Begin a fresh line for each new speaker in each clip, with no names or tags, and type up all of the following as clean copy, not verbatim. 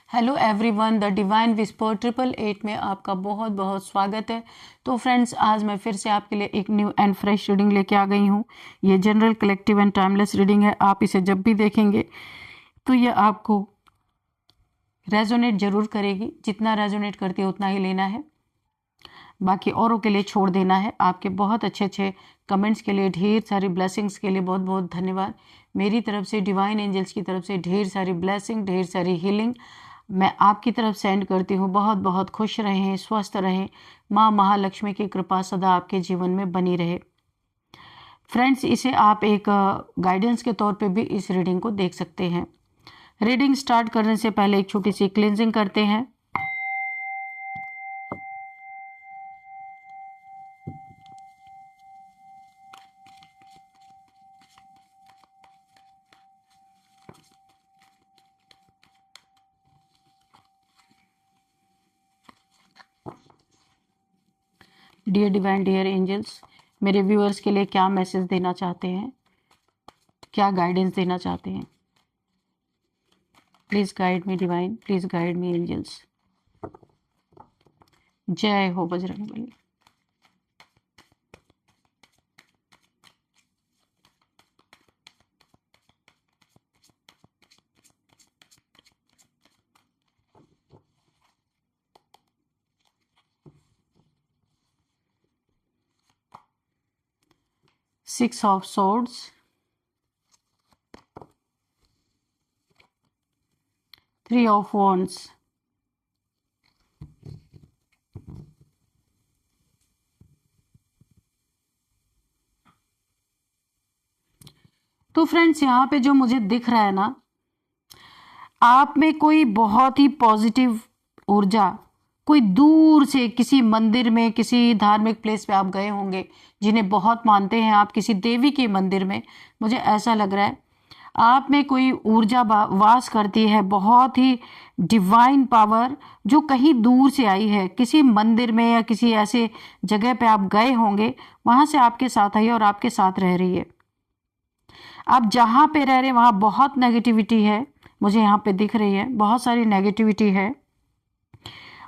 Hello everyone, the divine whisper 888 में आपका बहुत बहुत स्वागत है। तो फ्रेंड्स, आज मैं फिर से आपके लिए एक न्यू एंड फ्रेश रीडिंग लेके आ गई हूँ। ये general, collective and timeless reading है। आप इसे जब भी देखेंगे तो ये आपको रेजोनेट जरूर करेगी। जितना रेजोनेट करती है उतना ही लेना है, बाकी औरों के लिए छोड़ देना है। आपके बहुत अच्छे अच्छे कमेंट्स के लिए, ढेर सारी ब्लेसिंग्स के लिए बहुत बहुत धन्यवाद। मेरी तरफ से, डिवाइन एंजल्स की तरफ से ढेर सारी ब्लेसिंग, ढेर सारी हीलिंग मैं आपकी तरफ सेंड करती हूँ। बहुत बहुत खुश रहें, स्वस्थ रहें। माँ महालक्ष्मी की कृपा सदा आपके जीवन में बनी रहे। फ्रेंड्स, इसे आप एक गाइडेंस के तौर पे भी इस रीडिंग को देख सकते हैं। रीडिंग स्टार्ट करने से पहले एक छोटी सी क्लींजिंग करते हैं। डियर डिवाइन, डियर एंजल्स, मेरे व्यूअर्स के लिए क्या मैसेज देना चाहते हैं, क्या गाइडेंस देना चाहते हैं? Please guide me divine, please guide me angels. जय हो Bajrangbali. Six of Swords, Three of Wands, तो फ्रेंड्स, यहाँ पे जो मुझे दिख रहा है ना, आप में कोई बहुत ही पॉजिटिव ऊर्जा, कोई दूर से किसी मंदिर में, किसी धार्मिक प्लेस पे आप गए होंगे, जिन्हें बहुत मानते हैं आप, किसी देवी के मंदिर में। मुझे ऐसा लग रहा है आप में कोई ऊर्जा वास करती है, बहुत ही डिवाइन पावर जो कहीं दूर से आई है। किसी मंदिर में या किसी ऐसे जगह पे आप गए होंगे, वहां से आपके साथ आई है और आपके साथ रह रही है। आप जहां पे रह रहे हैं वहां बहुत नेगेटिविटी है, मुझे यहाँ पे दिख रही है, बहुत सारी नेगेटिविटी है।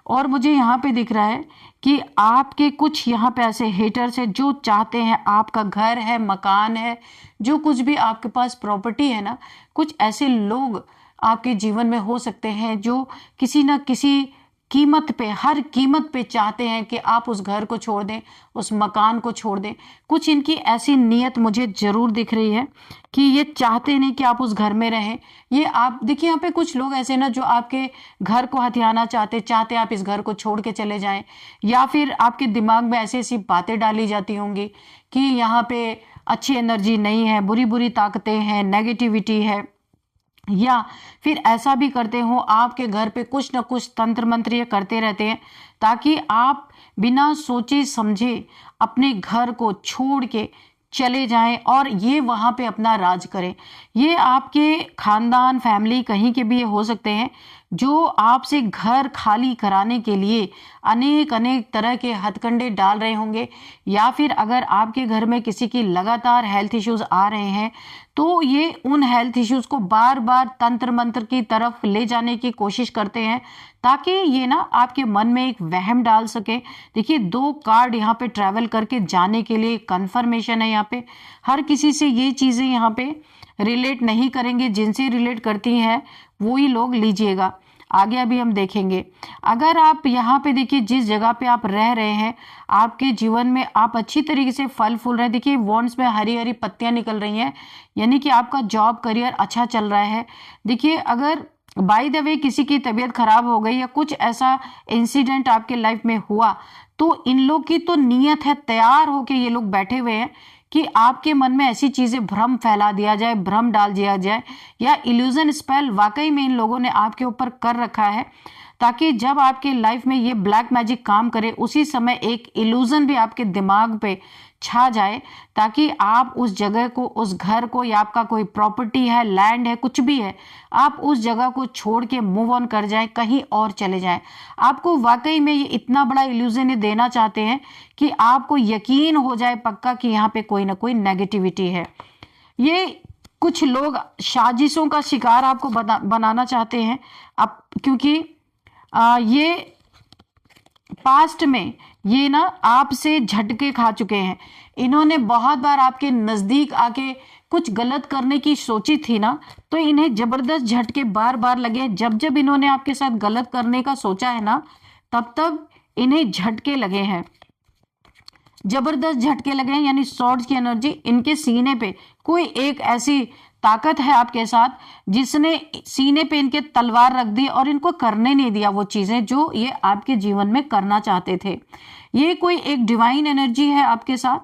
और मुझे यहाँ पे दिख रहा है कि आपके कुछ यहाँ पे ऐसे हेटर्स हैं जो चाहते हैं, आपका घर है, मकान है, जो कुछ भी आपके पास प्रॉपर्टी है ना, कुछ ऐसे लोग आपके जीवन में हो सकते हैं जो किसी ना किसी कीमत पे, हर कीमत पे चाहते हैं कि आप उस घर को छोड़ दें, उस मकान को छोड़ दें। कुछ इनकी ऐसी नीयत मुझे जरूर दिख रही है कि ये चाहते नहीं कि आप उस घर में रहें। ये आप देखिए, यहाँ पे कुछ लोग ऐसे ना जो आपके घर को हथियाना चाहते आप इस घर को छोड़ के चले जाएं, या फिर आपके दिमाग में ऐसी ऐसी बातें डाली जाती होंगी कि यहाँ पे अच्छी एनर्जी नहीं है, बुरी बुरी ताकतें हैं, नेगेटिविटी है। या फिर ऐसा भी करते हो, आपके घर पे कुछ ना कुछ तंत्र मंत्र ये करते रहते हैं ताकि आप बिना सोचे समझे अपने घर को छोड़ के चले जाएं और ये वहां पे अपना राज करें। ये आपके खानदान, फैमिली, कहीं के भी ये हो सकते हैं जो आपसे घर खाली कराने के लिए अनेक अनेक तरह के हथकंडे डाल रहे होंगे। या फिर अगर आपके घर में किसी की लगातार हेल्थ इश्यूज आ रहे हैं तो ये उन हेल्थ इश्यूज को बार बार तंत्र मंत्र की तरफ ले जाने की कोशिश करते हैं ताकि ये ना आपके मन में एक वहम डाल सके। देखिए, 2 कार्ड यहाँ पे ट्रैवल करके जाने के लिए कंफर्मेशन है। यहाँ पे हर किसी से ये चीजें यहाँ पे रिलेट नहीं करेंगे, जिनसे रिलेट करती हैं वो ही लोग लीजिएगा। आगे अभी हम देखेंगे। अगर आप यहाँ पे देखिए, जिस जगह पे आप रह रहे हैं, आपके जीवन में आप अच्छी तरीके से फल फूल रहे हैं। देखिए, वॉन्ड्स में हरी हरी पत्तियां निकल रही हैं, यानी कि आपका जॉब करियर अच्छा चल रहा है। देखिए, अगर बाय द वे किसी की तबीयत खराब हो गई या कुछ ऐसा इंसिडेंट आपके लाइफ में हुआ, तो इन लोग की तो नीयत है, तैयार होके ये लोग बैठे हुए हैं कि आपके मन में ऐसी चीजें, भ्रम फैला दिया जाए, भ्रम डाल दिया जाए, या इल्यूजन स्पेल वाकई में इन लोगों ने आपके ऊपर कर रखा है ताकि जब आपके लाइफ में ये ब्लैक मैजिक काम करे, उसी समय एक इल्यूजन भी आपके दिमाग पे छा जाए ताकि आप उस जगह को, उस घर को, या आपका कोई प्रॉपर्टी है, लैंड है, कुछ भी है, आप उस जगह को छोड़ के मूव ऑन कर जाएं, कहीं और चले जाएं। आपको वाकई में ये इतना बड़ा इल्यूजन ये देना चाहते हैं कि आपको यकीन हो जाए पक्का कि यहाँ पे कोई ना कोई नेगेटिविटी है। ये कुछ लोग साजिशों का शिकार आपको बनाना चाहते हैं अब, क्योंकि ये पास्ट में ये ना आपसे झटके खा चुके हैं। इन्होंने बहुत बार आपके नजदीक आके कुछ गलत करने की सोची थी ना, तो इन्हें जबरदस्त झटके बार बार लगे। जब जब इन्होंने आपके साथ गलत करने का सोचा है ना, तब तब इन्हें झटके लगे हैं, जबरदस्त झटके लगे हैं। यानी सॉर्ड्स की एनर्जी, इनके सीने पे कोई एक ऐसी ताकत है आपके साथ जिसने सीने पे इनके तलवार रख दी और इनको करने नहीं दिया वो चीजें जो ये आपके जीवन में करना चाहते थे। ये कोई एक डिवाइन एनर्जी है आपके साथ,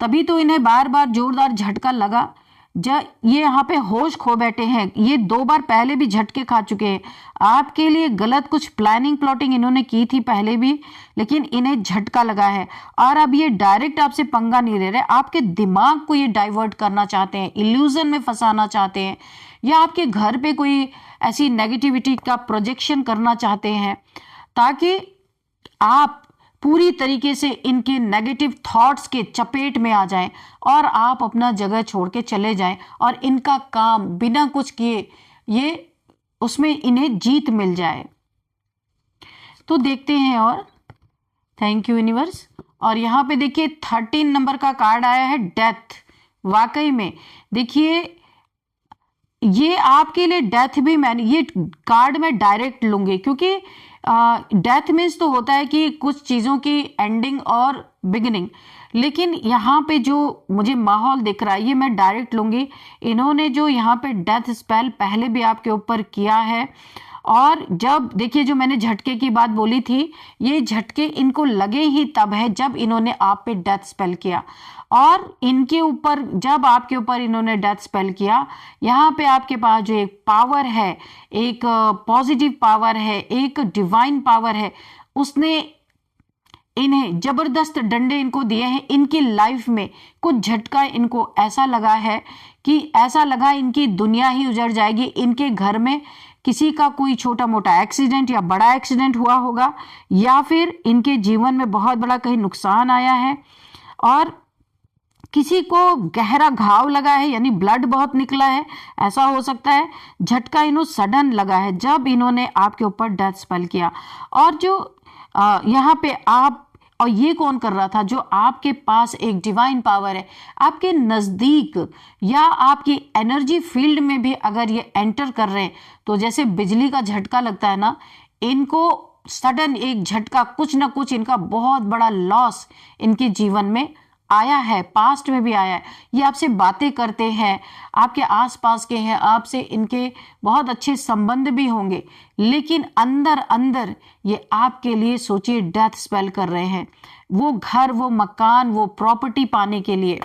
तभी तो इन्हें बार बार जोरदार झटका लगा। जब ये यहाँ पे होश खो बैठे हैं, ये 2 बार पहले भी झटके खा चुके हैं। आपके लिए गलत कुछ प्लानिंग प्लॉटिंग इन्होंने की थी पहले भी, लेकिन इन्हें झटका लगा है। और अब ये डायरेक्ट आपसे पंगा नहीं ले रहे, आपके दिमाग को ये डाइवर्ट करना चाहते हैं, इल्यूजन में फंसाना चाहते हैं, या आपके घर पे कोई ऐसी नेगेटिविटी का प्रोजेक्शन करना चाहते हैं ताकि आप पूरी तरीके से इनके नेगेटिव थॉट्स के चपेट में आ जाएं और आप अपना जगह छोड़ के चले जाएं और इनका काम बिना कुछ किए ये उसमें इन्हें जीत मिल जाए। तो देखते हैं। और थैंक यू यूनिवर्स। और यहाँ पे देखिए 13 नंबर का कार्ड आया है, डेथ। वाकई में देखिए ये आपके लिए डेथ भी, मैंने ये कार्ड में डायरेक्ट लूंगी क्योंकि डेथ मीन्स तो होता है कि कुछ चीज़ों की एंडिंग और बिगिनिंग, लेकिन यहाँ पे जो मुझे माहौल दिख रहा है ये मैं डायरेक्ट लूंगी। इन्होंने जो यहाँ पे डेथ स्पेल पहले भी आपके ऊपर किया है, और जब देखिए जो मैंने झटके की बात बोली थी, ये झटके इनको लगे ही तब है जब इन्होंने आप पे डेथ स्पेल किया। और इनके ऊपर जब आपके ऊपर इन्होंने डेथ स्पेल किया, यहाँ पे आपके पास जो एक पावर है, एक पॉजिटिव पावर है, एक डिवाइन पावर है, उसने इन्हें जबरदस्त डंडे इनको दिए हैं। इनकी लाइफ में कुछ झटका इनको ऐसा लगा है कि ऐसा लगा इनकी दुनिया ही उजड़ जाएगी। इनके घर में किसी का कोई छोटा मोटा एक्सीडेंट या बड़ा एक्सीडेंट हुआ होगा, या फिर इनके जीवन में बहुत बड़ा कहीं नुकसान आया है और किसी को गहरा घाव लगा है, यानी ब्लड बहुत निकला है, ऐसा हो सकता है। झटका इन्हों सडन लगा है जब इन्होंने आपके ऊपर डेथ स्पेल किया। और जो यहाँ पे आप, और ये कौन कर रहा था, जो आपके पास एक डिवाइन पावर है, आपके नजदीक या आपकी एनर्जी फील्ड में भी अगर ये एंटर कर रहे हैं, तो जैसे बिजली का झटका लगता है ना, इनको सडन एक झटका, कुछ ना कुछ इनका बहुत बड़ा लॉस इनके जीवन में आया है, पास्ट में भी आया है। ये आपसे बातें करते हैं, आपके आसपास के हैं, आपसे इनके बहुत अच्छे संबंध भी होंगे, लेकिन अंदर अंदर ये आपके लिए सोचिए डेथ स्पेल कर रहे हैं। वो घर, वो मकान, वो प्रॉपर्टी पाने के लिए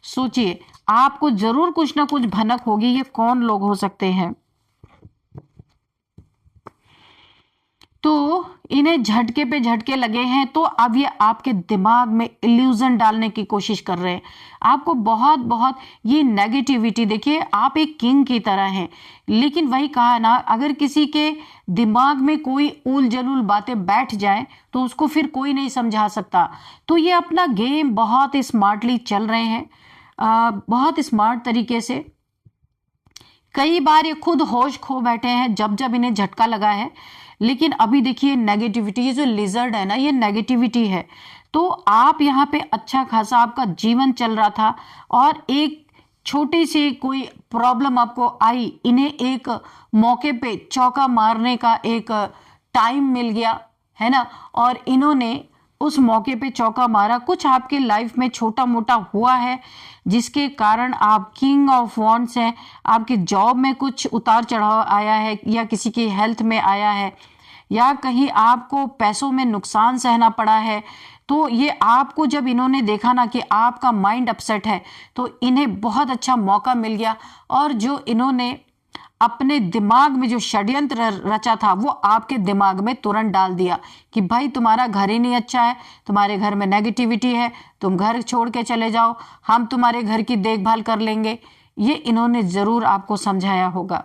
सोचिए आपको जरूर कुछ ना कुछ भनक होगी। ये कौन लोग हो सकते हैं? तो इन्हें झटके पे झटके लगे हैं, तो अब ये आपके दिमाग में इल्यूजन डालने की कोशिश कर रहे हैं। आपको बहुत बहुत ये नेगेटिविटी, देखिए आप एक किंग की तरह हैं, लेकिन वही कहा ना, अगर किसी के दिमाग में कोई ऊल जलूल बातें बैठ जाए तो उसको फिर कोई नहीं समझा सकता। तो ये अपना गेम बहुत स्मार्टली चल रहे हैं, बहुत स्मार्ट तरीके से। कई बार ये खुद होश खो बैठे हैं जब जब इन्हें झटका लगा है। लेकिन अभी देखिए नेगेटिविटी, ये जो लिजर्ड है ना, ये नेगेटिविटी है। तो आप यहाँ पे अच्छा खासा आपका जीवन चल रहा था और एक छोटी सी कोई प्रॉब्लम आपको आई, इन्हें एक मौके पे चौका मारने का एक टाइम मिल गया है ना, और इन्होंने उस मौके पे चौका मारा। कुछ आपके लाइफ में छोटा मोटा हुआ है जिसके कारण आप किंग ऑफ वॉन्ड्स हैं, आपके जॉब में कुछ उतार चढ़ाव आया है, या किसी की हेल्थ में आया है, या कहीं आपको पैसों में नुकसान सहना पड़ा है। तो ये आपको जब इन्होंने देखा ना कि आपका माइंड अपसेट है, तो इन्हें बहुत अच्छा मौका मिल गया, और जो इन्होंने अपने दिमाग में जो षड्यंत्र रचा था वो आपके दिमाग में तुरंत डाल दिया कि भाई तुम्हारा घर ही नहीं अच्छा है, तुम्हारे घर में नेगेटिविटी है, तुम घर छोड़ के चले जाओ, हम तुम्हारे घर की देखभाल कर लेंगे। ये इन्होंने जरूर आपको समझाया होगा।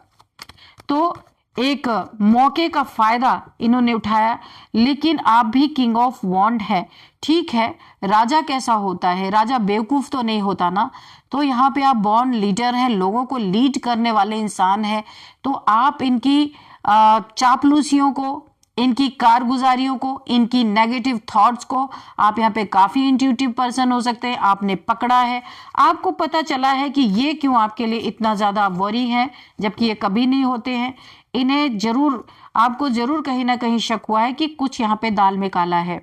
तो एक मौके का फायदा इन्होंने उठाया। लेकिन आप भी किंग ऑफ वॉन्ड है, ठीक है। राजा कैसा होता है, राजा बेवकूफ तो नहीं होता ना। तो यहाँ पे आप बॉर्न लीडर हैं, लोगों को लीड करने वाले इंसान हैं। तो आप इनकी चापलूसियों को, इनकी कारगुजारियों को, इनकी नेगेटिव थॉट्स को, आप यहाँ पे काफी इंट्यूटिव पर्सन हो सकते हैं। आपने पकड़ा है, आपको पता चला है कि ये क्यों आपके लिए इतना ज्यादा वरी है, जबकि ये कभी नहीं होते हैं। इन्हें जरूर, आपको जरूर कहीं ना कहीं शक हुआ है कि कुछ यहाँ पे दाल में काला है।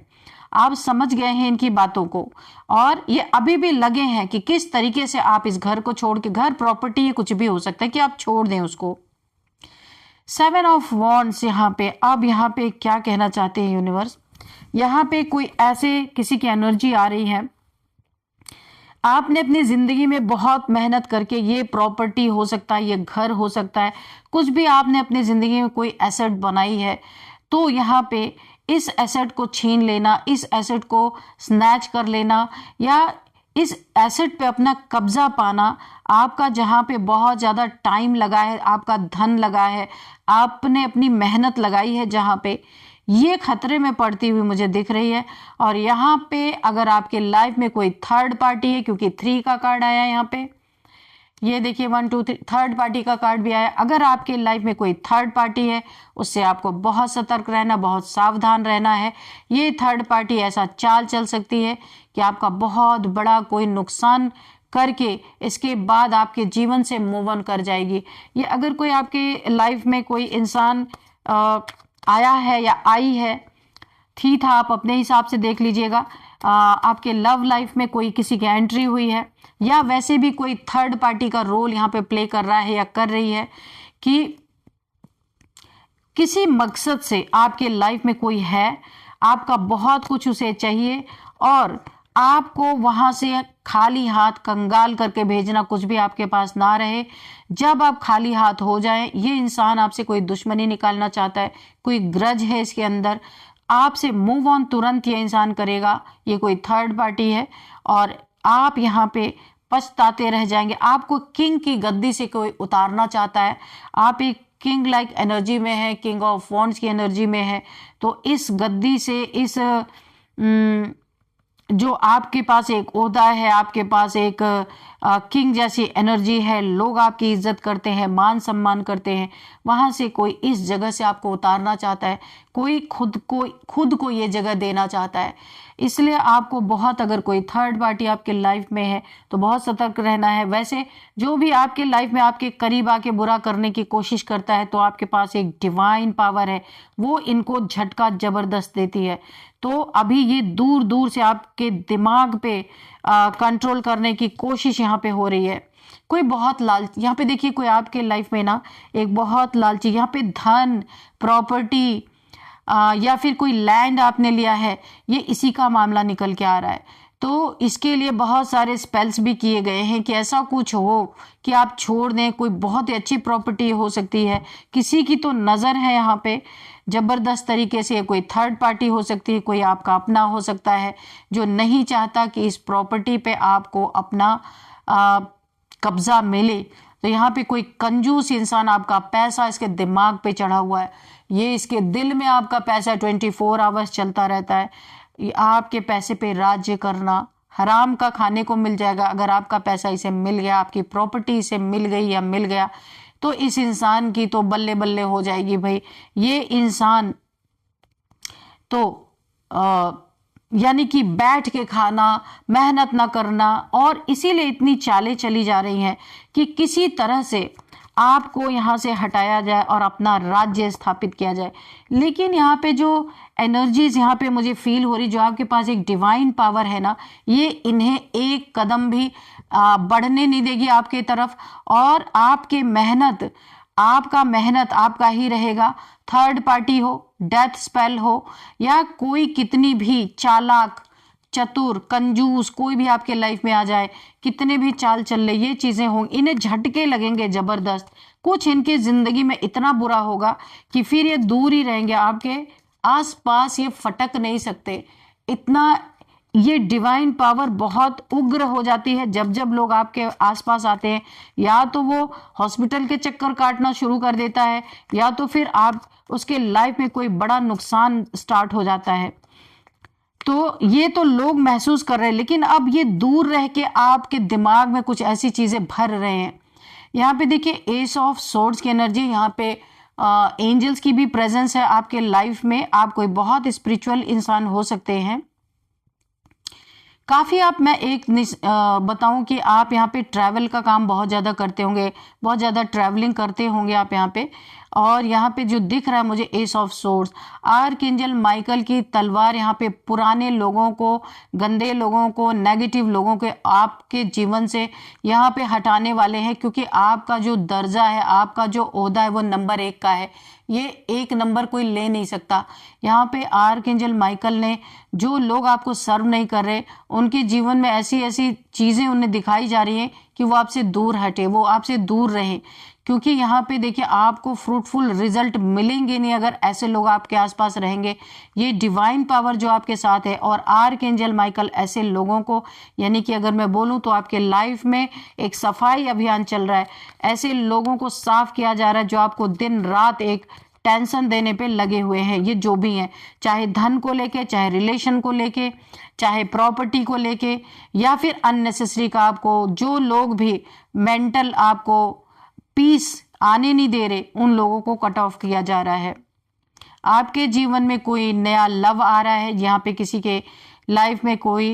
आप समझ गए हैं इनकी बातों को, और ये अभी भी लगे हैं कि किस तरीके से आप इस घर को छोड़ के, घर प्रॉपर्टी कुछ भी हो सकता है, कि आप छोड़ दें उसको। 7 ऑफ वॉन्ड्स यहाँ पे, अब यहाँ पे क्या कहना चाहते हैं यूनिवर्स, यहाँ पे कोई ऐसे किसी की एनर्जी आ रही है। आपने अपनी जिंदगी में बहुत मेहनत करके, ये प्रॉपर्टी हो सकता है, ये घर हो सकता है, कुछ भी आपने अपनी जिंदगी में कोई एसेट बनाई है, तो यहाँ पे इस एसेट को छीन लेना, इस एसेट को स्नैच कर लेना, या इस एसेट पे अपना कब्जा पाना, आपका जहाँ पे बहुत ज़्यादा टाइम लगा है, आपका धन लगा है, आपने अपनी मेहनत लगाई है, जहाँ पे ये खतरे में पड़ती हुई मुझे दिख रही है। और यहाँ पे अगर आपके लाइफ में कोई थर्ड पार्टी है, क्योंकि 3 का कार्ड आया है यहाँ पे, ये देखिए 1 2 3 थर्ड पार्टी का कार्ड भी आया। अगर आपके लाइफ में कोई थर्ड पार्टी है, उससे आपको बहुत सतर्क रहना, बहुत सावधान रहना है। ये थर्ड पार्टी ऐसा चाल चल सकती है कि आपका बहुत बड़ा कोई नुकसान करके इसके बाद आपके जीवन से मूव ऑन कर जाएगी। ये अगर कोई आपके लाइफ में कोई इंसान आया है या आई है, थी था, आप अपने हिसाब से देख लीजिएगा। आपके लव लाइफ में कोई किसी की एंट्री हुई है, या वैसे भी कोई थर्ड पार्टी का रोल यहाँ पे प्ले कर रहा है या कर रही है, कि किसी मकसद से आपके लाइफ में कोई है, आपका बहुत कुछ उसे चाहिए, और आपको वहां से खाली हाथ कंगाल करके भेजना, कुछ भी आपके पास ना रहे। जब आप खाली हाथ हो जाएं, ये इंसान आपसे कोई दुश्मनी निकालना चाहता है, कोई ग्रज है इसके अंदर, आपसे मूव ऑन तुरंत ये इंसान करेगा। ये कोई थर्ड पार्टी है, और आप यहाँ पे पछताते रह जाएंगे। आपको किंग की गद्दी से कोई उतारना चाहता है, आप एक किंग लाइक एनर्जी में है, किंग ऑफ वॉन्ड्स की एनर्जी में है। तो इस गद्दी से, इस जो आपके पास एक ओहदा है, आपके पास एक किंग जैसी एनर्जी है, लोग आपकी इज्जत करते हैं, मान सम्मान करते हैं, वहां से कोई इस जगह से आपको उतारना चाहता है, कोई खुद को ये जगह देना चाहता है। इसलिए आपको बहुत, अगर कोई थर्ड पार्टी आपके लाइफ में है तो बहुत सतर्क रहना है। वैसे जो भी आपके लाइफ में आपके करीब आके बुरा करने की कोशिश करता है, तो आपके पास एक डिवाइन पावर है, वो इनको झटका जबरदस्त देती है। तो अभी ये दूर दूर से आपके दिमाग पे कंट्रोल करने की कोशिश यहाँ पे हो रही है। कोई बहुत लालची, यहाँ पे देखिए कोई आपके लाइफ में ना एक बहुत लालची, यहाँ पे धन, प्रॉपर्टी, या फिर कोई लैंड आपने लिया है, ये इसी का मामला निकल के आ रहा है। तो इसके लिए बहुत सारे स्पेल्स भी किए गए हैं कि ऐसा कुछ हो कि आप छोड़ दें। कोई बहुत ही अच्छी प्रॉपर्टी हो सकती है, किसी की तो नज़र है यहाँ पे जबरदस्त तरीके से, कोई थर्ड पार्टी हो सकती है, कोई आपका अपना हो सकता है जो नहीं चाहता कि इस प्रॉपर्टी पे आपको अपना कब्जा मिले। तो यहाँ पे कोई कंजूस इंसान, आपका पैसा इसके दिमाग पे चढ़ा हुआ है, ये इसके दिल में आपका पैसा 24 आवर्स चलता रहता है। आपके पैसे पे राज्य करना, हराम का खाने को मिल जाएगा। अगर आपका पैसा इसे मिल गया, आपकी प्रॉपर्टी इसे मिल गई या मिल गया, तो इस इंसान की तो बल्ले बल्ले हो जाएगी भाई। ये इंसान तो यानी कि बैठ के खाना, मेहनत ना करना, और इसीलिए इतनी चालें चली जा रही हैं कि किसी तरह से आपको यहाँ से हटाया जाए और अपना राज्य स्थापित किया जाए। लेकिन यहाँ पे जो एनर्जीज यहाँ पे मुझे फील हो रही, जो आपके पास एक डिवाइन पावर है ना, ये इन्हें एक कदम भी बढ़ने नहीं देगी आपके तरफ। और आपके मेहनत, आपका मेहनत आपका ही रहेगा। थर्ड पार्टी हो, डेथ स्पेल हो, या कोई कितनी भी चालाक, चतुर, कंजूस कोई भी आपके लाइफ में आ जाए, कितने भी चाल चल ले, ये चीजें होंगी, इन्हें झटके लगेंगे जबरदस्त। कुछ इनकी जिंदगी में इतना बुरा होगा कि फिर ये दूर ही रहेंगे, आपके आसपास ये फटक नहीं सकते। इतना ये डिवाइन पावर बहुत उग्र हो जाती है जब जब लोग आपके आसपास आते हैं। या तो वो हॉस्पिटल के चक्कर काटना शुरू कर देता है, या तो फिर आप उसके लाइफ में कोई बड़ा नुकसान स्टार्ट हो जाता है। तो ये तो लोग महसूस कर रहे हैं, लेकिन अब ये दूर रह के आपके दिमाग में कुछ ऐसी चीजें भर रहे हैं। यहाँ पे देखिए एस ऑफ सोर्ड्स की एनर्जी, यहाँ पे एंजल्स की भी प्रेजेंस है आपके लाइफ में। आप कोई बहुत स्पिरिचुअल इंसान हो सकते हैं। काफ़ी आप, मैं एक बताऊं कि आप यहाँ पे ट्रैवल का काम बहुत ज़्यादा करते होंगे, बहुत ज़्यादा ट्रैवलिंग करते होंगे आप यहाँ पे। और यहाँ पे जो दिख रहा है मुझे S of swords, archangel Michael की तलवार यहाँ पे पुराने लोगों को, गंदे लोगों को, नेगेटिव लोगों के आपके जीवन से यहाँ पे हटाने वाले हैं। क्योंकि आपका जो दर्जा है, आपका जो ओहदा है वो नंबर 1 का है। ये 1 नंबर कोई ले नहीं सकता। यहाँ पे आर्कएंजल माइकल ने, जो लोग आपको सर्व नहीं कर रहे, उनके जीवन में ऐसी ऐसी चीजें उन्हें दिखाई जा रही हैं कि वो आपसे दूर हटे, वो आपसे दूर रहें। क्योंकि यहाँ पे देखिए आपको फ्रूटफुल रिजल्ट मिलेंगे नहीं अगर ऐसे लोग आपके आसपास रहेंगे। ये डिवाइन पावर जो आपके साथ है, और आर्कएंजल माइकल ऐसे लोगों को, यानी कि अगर मैं बोलूँ तो आपके लाइफ में एक सफाई अभियान चल रहा है। ऐसे लोगों को साफ किया जा रहा है जो आपको दिन रात एक टेंशन देने पे लगे हुए हैं। ये जो भी हैं, चाहे धन को लेके, चाहे रिलेशन को लेके, चाहे प्रॉपर्टी को लेके, या फिर अननेसेसरी का आपको, जो लोग भी मेंटल आपको पीस आने नहीं दे रहे, उन लोगों को कट ऑफ किया जा रहा है। आपके जीवन में कोई नया लव आ रहा है। यहाँ पे किसी के लाइफ में कोई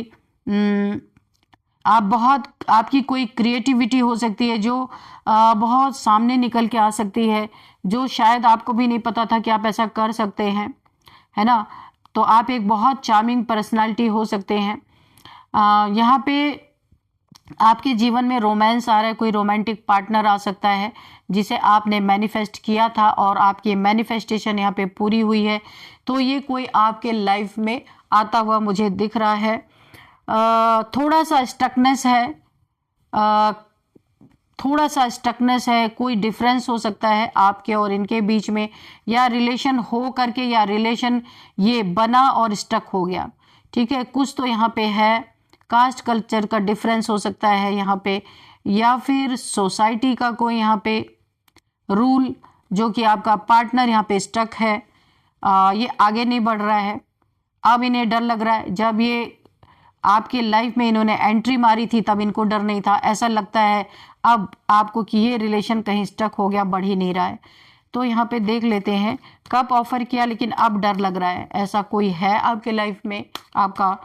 आपकी कोई क्रिएटिविटी हो सकती है जो बहुत सामने निकल के आ सकती है, जो शायद आपको भी नहीं पता था कि आप ऐसा कर सकते हैं, है ना। तो आप एक बहुत चार्मिंग पर्सनालिटी हो सकते हैं। यहाँ पे आपके जीवन में रोमांस आ रहा है, कोई रोमांटिक पार्टनर आ सकता है जिसे आपने मैनिफेस्ट किया था और आपकी मैनिफेस्टेशन यहाँ पे पूरी हुई है। तो ये कोई आपके लाइफ में आता हुआ मुझे दिख रहा है। थोड़ा सा स्टकनेस है, कोई डिफरेंस हो सकता है आपके और इनके बीच में, या रिलेशन हो करके, या रिलेशन ये बना और स्टक हो गया। ठीक है, कुछ तो यहाँ पे है, कास्ट कल्चर का डिफरेंस हो सकता है यहाँ पे, या फिर सोसाइटी का कोई यहाँ पे रूल, जो कि आपका पार्टनर यहाँ पे स्टक है। ये आगे नहीं बढ़ रहा है। अब इन्हें डर लग रहा है। जब ये आपके लाइफ में इन्होंने एंट्री मारी थी तब इनको डर नहीं था। ऐसा लगता है अब आपको कि ये रिलेशन कहीं स्टक हो गया, बढ़ ही नहीं रहा है। तो यहाँ पे देख लेते हैं, कब ऑफर किया लेकिन अब डर लग रहा है। ऐसा कोई है आपके लाइफ में, आपका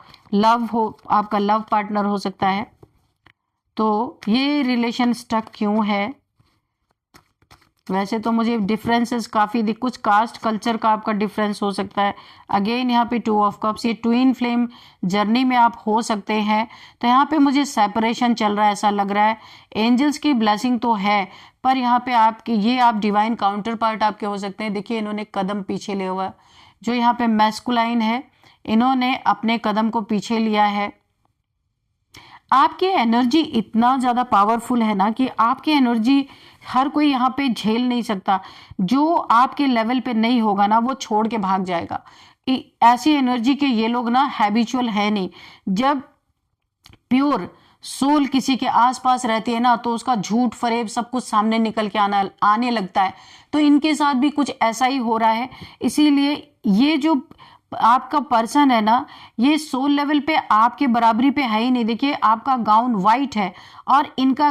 लव पार्टनर हो सकता है। तो ये रिलेशन स्टक क्यों है? वैसे तो मुझे डिफरेंसेस काफ़ी कुछ कास्ट कल्चर का आपका डिफरेंस हो सकता है। अगेन यहाँ पे 2 ऑफ कप्स, ये ट्विन फ्लेम जर्नी में आप हो सकते हैं। तो यहाँ पे मुझे सेपरेशन चल रहा है, ऐसा लग रहा है। एंजल्स की ब्लेसिंग तो है, पर यहाँ पे आप डिवाइन काउंटर पार्ट आपके हो सकते हैं। देखिए इन्होंने कदम पीछे लिया हुआ, जो यहाँ पे मैस्कुलाइन है, इन्होंने अपने कदम को पीछे लिया है। आपकी एनर्जी इतना ज़्यादा पावरफुल है ना कि आपकी एनर्जी हर कोई यहाँ पे झेल नहीं सकता। जो आपके लेवल पे नहीं होगा ना, वो छोड़ के भाग जाएगा। ऐसी एनर्जी के ये लोग ना हैबिचुअल है नहीं। जब प्योर सोल किसी के आसपास रहती है ना, तो उसका झूठ फरेब सब कुछ सामने निकल के आने लगता है। तो इनके साथ भी कुछ ऐसा ही हो रहा है। इसीलिए ये जो आपका पर्सन है ना, ये सोल लेवल पे आपके बराबरी पे है ही नहीं। देखिए आपका गाउन वाइट है और इनका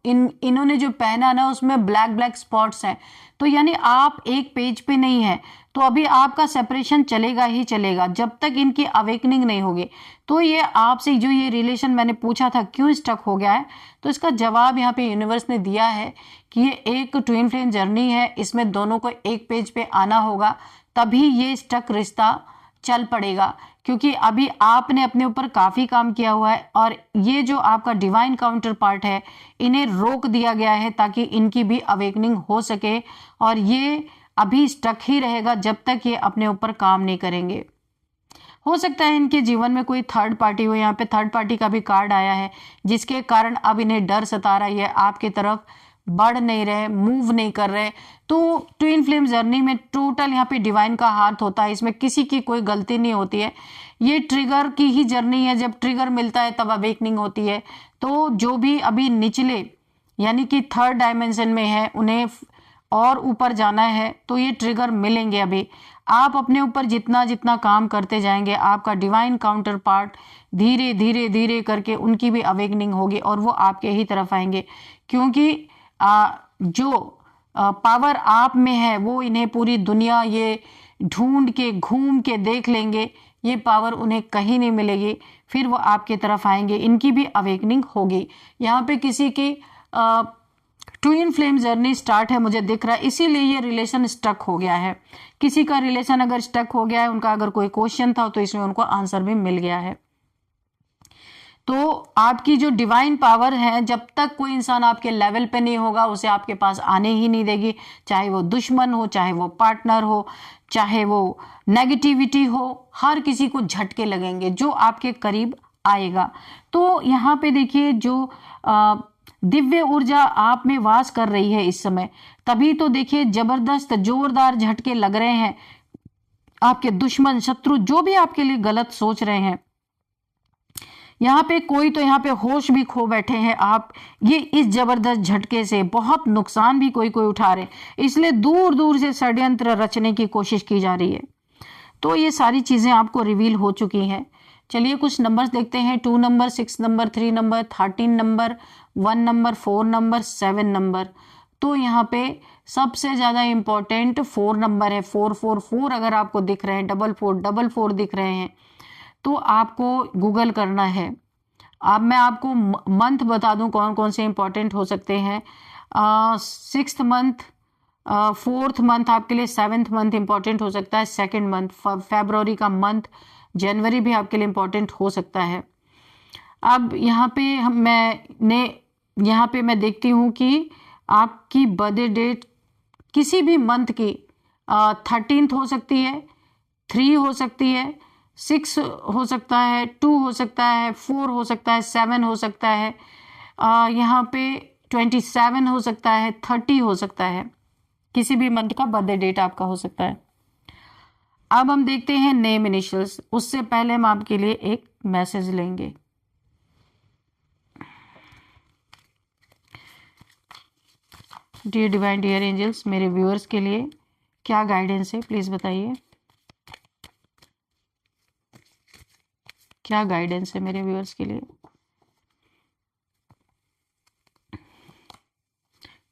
इन्होंने जो पहना ना, उसमें ब्लैक स्पॉट्स हैं। तो यानी आप एक पेज पे नहीं है। तो अभी आपका सेपरेशन चलेगा ही चलेगा जब तक इनकी अवेकनिंग नहीं होगी। तो ये आपसे जो ये रिलेशन मैंने पूछा था क्यों स्टक हो गया है, तो इसका जवाब यहाँ पे यूनिवर्स ने दिया है कि ये एक ट्विन फ्लेम जर्नी है। इसमें दोनों को एक पेज पे आना होगा, तभी ये स्टक रिश्ता चल पड़ेगा। क्योंकि अभी आपने अपने ऊपर काफ़ी काम किया हुआ है, और ये जो आपका डिवाइन काउंटर पार्ट है, इन्हें रोक दिया गया है ताकि इनकी भी अवेकनिंग हो सके। और ये अभी स्टक ही रहेगा जब तक ये अपने ऊपर काम नहीं करेंगे। हो सकता है इनके जीवन में कोई थर्ड पार्टी हो। यहाँ पे थर्ड पार्टी का भी कार्ड आया है, जिसके कारण अब इन्हें डर सता रहा है। ये आपकी तरफ बढ़ नहीं रहे, मूव नहीं कर रहे। तो ट्विन फ्लेम जर्नी में टोटल यहाँ पे डिवाइन का हाथ होता है। इसमें किसी की कोई गलती नहीं होती है। ये ट्रिगर की ही जर्नी है, जब ट्रिगर मिलता है तब अवेकनिंग होती है। तो जो भी अभी निचले यानी कि थर्ड डायमेंशन में है उन्हें और ऊपर जाना है, तो ये ट्रिगर मिलेंगे। अभी आप अपने ऊपर जितना जितना काम करते जाएंगे, आपका डिवाइन काउंटर पार्ट धीरे धीरे धीरे करके उनकी भी अवेकनिंग होगी और वो आपके ही तरफ आएंगे, क्योंकि जो पावर आप में है वो इन्हें पूरी दुनिया ये ढूंढ के घूम के देख लेंगे, ये पावर उन्हें कहीं नहीं मिलेगी, फिर वो आपके तरफ आएंगे, इनकी भी अवेकनिंग होगी। यहाँ पे किसी की ट्विन फ्लेम जर्नी स्टार्ट है मुझे दिख रहा है, इसीलिए ये रिलेशन स्टक हो गया है। किसी का रिलेशन अगर स्टक हो गया है, उनका अगर कोई क्वेश्चन था तो इसमें उनको आंसर भी मिल गया है। तो आपकी जो डिवाइन पावर है, जब तक कोई इंसान आपके लेवल पे नहीं होगा उसे आपके पास आने ही नहीं देगी, चाहे वो दुश्मन हो, चाहे वो पार्टनर हो, चाहे वो नेगेटिविटी हो, हर किसी को झटके लगेंगे जो आपके करीब आएगा। तो यहाँ पे देखिए जो दिव्य ऊर्जा आप में वास कर रही है इस समय, तभी तो देखिए जबरदस्त जोरदार झटके लग रहे हैं। आपके दुश्मन शत्रु जो भी आपके लिए गलत सोच रहे हैं, यहाँ पे कोई तो यहाँ पे होश भी खो बैठे हैं। आप ये इस जबरदस्त झटके से बहुत नुकसान भी कोई कोई उठा रहे, इसलिए दूर दूर से षड्यंत्र रचने की कोशिश की जा रही है। तो ये सारी चीजें आपको रिवील हो चुकी हैं। चलिए कुछ नंबर्स देखते हैं। 2 number, 6 number, 3 number, 13 number, 1 number, 4 number, 7 number. तो यहाँ पे सबसे ज्यादा इंपॉर्टेंट 4 नंबर है। 444 अगर आपको दिख रहे हैं, 4444 दिख रहे हैं, तो आपको गूगल करना है। अब मैं आपको मंथ बता दूं कौन कौन से इंपॉर्टेंट हो सकते हैं। 6th मंथ, 4th मंथ आपके लिए, 7th मंथ इंपॉर्टेंट हो सकता है, 2nd मंथ, फरवरी का मंथ, जनवरी भी आपके लिए इंपॉर्टेंट हो सकता है। अब यहाँ पे मैं देखती हूँ कि आपकी बर्थडे डेट किसी भी मंथ की 13th हो सकती है, 3 हो सकती है, 6 हो सकता है, 2 हो सकता है, 4 हो सकता है, 7 हो सकता है, यहाँ पे 27 हो सकता है, 30 हो सकता है। किसी भी मंथ का बर्थडे डेट आपका हो सकता है। अब हम देखते हैं नेम इनिशियल्स। उससे पहले हम आपके लिए एक मैसेज लेंगे। डियर डिवाइन, डियर एंजल्स, मेरे व्यूअर्स के लिए क्या गाइडेंस है प्लीज बताइए। क्या गाइडेंस है मेरे व्यूअर्स के लिए।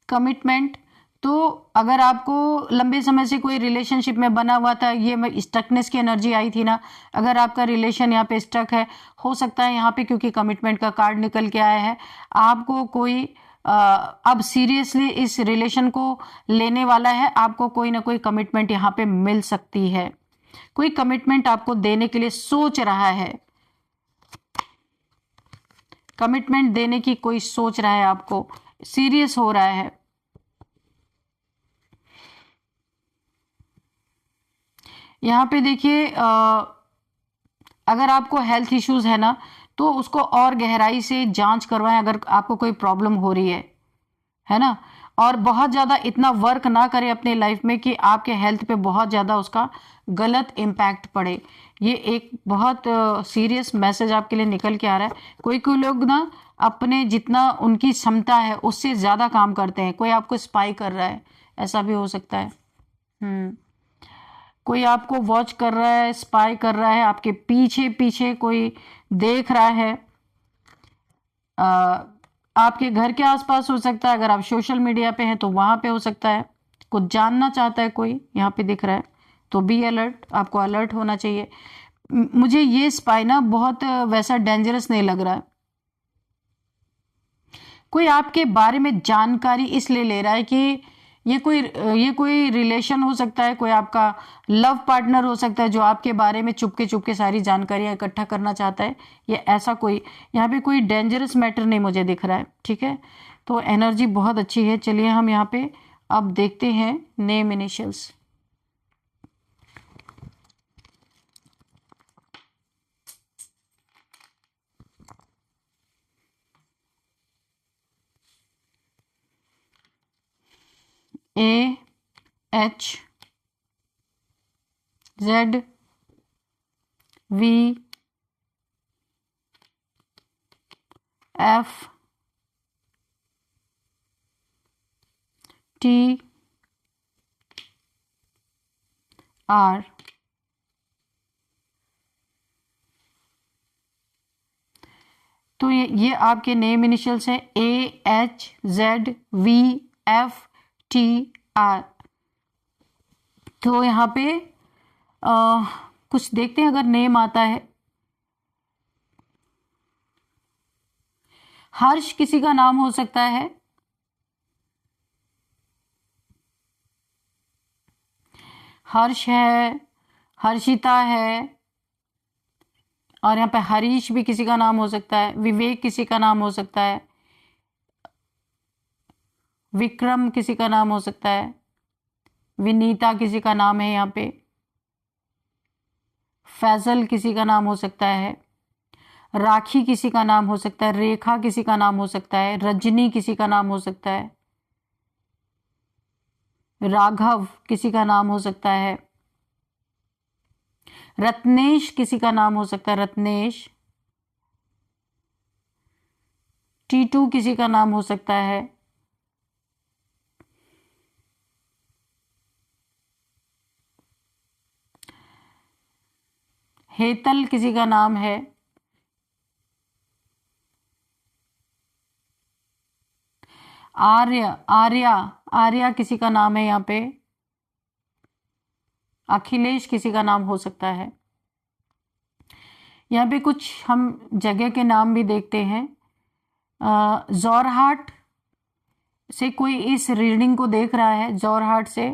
कमिटमेंट, तो अगर आपको लंबे समय से कोई रिलेशनशिप में बना हुआ था, ये स्टकनेस की एनर्जी आई थी ना, अगर आपका रिलेशन यहाँ पे स्टक है, हो सकता है यहाँ पे क्योंकि कमिटमेंट का कार्ड निकल के आया है, आपको कोई अब सीरियसली इस रिलेशन को लेने वाला है, आपको कोई ना कोई कमिटमेंट यहाँ पे मिल सकती है। कोई कमिटमेंट आपको देने के लिए सोच रहा है, कमिटमेंट देने की कोई सोच रहा है, आपको सीरियस हो रहा है। यहाँ पे देखिए अगर आपको हेल्थ इश्यूज है ना, तो उसको और गहराई से जांच करवाएं अगर आपको कोई प्रॉब्लम हो रही है ना। और बहुत ज़्यादा इतना वर्क ना करें अपने लाइफ में कि आपके हेल्थ पे बहुत ज़्यादा उसका गलत इम्पैक्ट पड़े। ये एक बहुत सीरियस मैसेज आपके लिए निकल के आ रहा है। कोई कोई लोग ना अपने जितना उनकी क्षमता है उससे ज़्यादा काम करते हैं। कोई आपको स्पाई कर रहा है, ऐसा भी हो सकता है। कोई आपको वॉच कर रहा है, स्पाई कर रहा है, आपके पीछे पीछे कोई देख रहा है। आपके घर के आसपास हो सकता है, अगर आप सोशल मीडिया पे हैं तो वहां पे हो सकता है। कुछ जानना चाहता है कोई, यहाँ पे दिख रहा है, तो बी अलर्ट, आपको अलर्ट होना चाहिए। मुझे ये स्पाई ना बहुत वैसा डेंजरस नहीं लग रहा है। कोई आपके बारे में जानकारी इसलिए ले रहा है कि ये कोई रिलेशन हो सकता है, कोई आपका लव पार्टनर हो सकता है जो आपके बारे में चुपके चुपके सारी जानकारियां इकट्ठा करना चाहता है। ये ऐसा कोई यहाँ पे कोई डेंजरस मैटर नहीं मुझे दिख रहा है, ठीक है। तो एनर्जी बहुत अच्छी है। चलिए हम यहाँ पे अब देखते हैं name initials. A H Z V F T R. तो ये आपके नेम इनिशियल्स हैं, AHZVFTR। तो यहाँ पे कुछ देखते हैं अगर नेम आता है। हर्ष किसी का नाम हो सकता है, हर्ष है, हर्षिता है, और यहाँ पे हरीश भी किसी का नाम हो सकता है, विवेक किसी का नाम हो सकता है, विक्रम किसी का नाम हो सकता है, विनीता किसी का नाम है, यहाँ पे फैजल किसी का नाम हो सकता है, राखी किसी का नाम हो सकता है, रेखा किसी का नाम हो सकता है, रजनी किसी का नाम हो सकता है, राघव किसी का नाम हो सकता है, रत्नेश किसी का नाम हो सकता है, रत्नेश, टीटू किसी का नाम हो सकता है, हेतल किसी का नाम है, आर्य आर्या आर्या किसी का नाम है, यहाँ पे अखिलेश किसी का नाम हो सकता है। यहाँ पे कुछ हम जगह के नाम भी देखते हैं। जोरहाट से कोई इस रीडिंग को देख रहा है, जोरहाट से।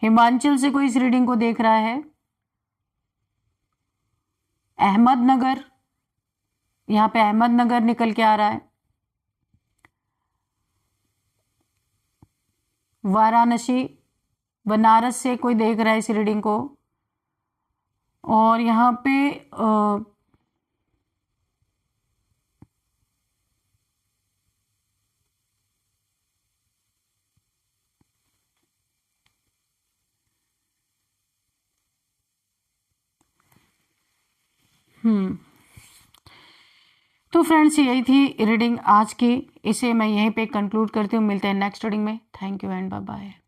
हिमाचल से कोई इस रीडिंग को देख रहा है। अहमदनगर, यहाँ पे अहमदनगर निकल के आ रहा है। वाराणसी, बनारस से कोई देख रहा है इस रीडिंग को। और यहाँ पे तो फ्रेंड्स यही थी रीडिंग आज की। इसे मैं यहीं पे कंक्लूड करती हूँ। मिलते हैं नेक्स्ट रीडिंग में। Thank you and bye bye.